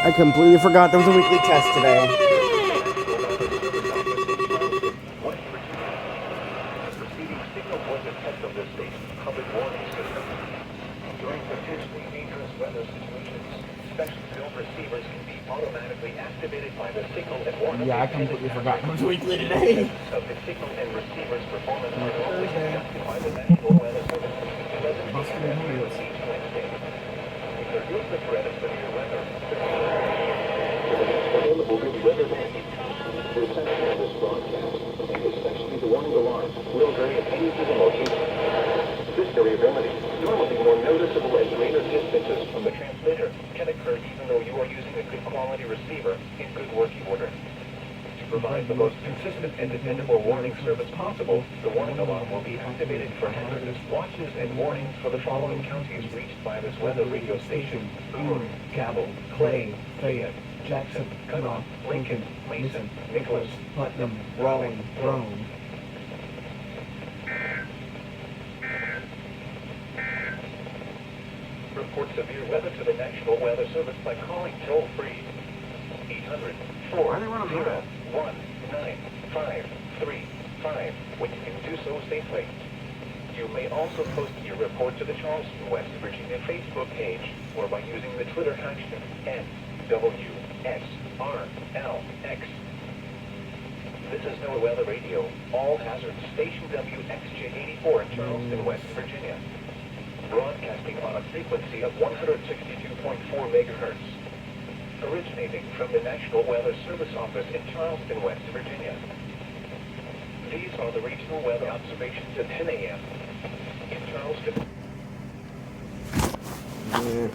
I completely forgot there was a weekly test today. Receiving signal was a test of the state's public warning system. During potentially dangerous weather situations, special film receivers can be automatically activated by the signal and warning. Yeah, I completely forgot there was a weekly today. Of the signal and receiver's performance are normally conducted by the National Weather Service each Wednesday. If there is a threat of severe weather, available good weather banding reception of this broadcast, and especially the warning alarm, will vary at any given location. This variability, normally more noticeable at greater distances from the transmitter, can occur even though you are using a good quality receiver in good working order. To provide the most consistent and dependable warning service possible, the warning alarm will be activated for hazardous watches and warnings for the following counties reached by this weather radio station: Boone, Cabell, Clay, Fayette, Jackson, Kanawha, Lincoln, Mason, Nicholas, Putnam, Raleigh, Rome. Report severe weather to the National Weather Service by calling toll-free 800-401-9535 when you can do so safely. You may also post your report to the Charleston, West Virginia Facebook page or by using the Twitter hashtag NWXRLX. This is No Weather Radio, all hazards station WXJ84 in Charleston, West Virginia. Broadcasting on a frequency of 162.4 megahertz. Originating from the National Weather Service office in Charleston, West Virginia. These are the regional weather observations at 10 a.m. in Charleston. Yeah.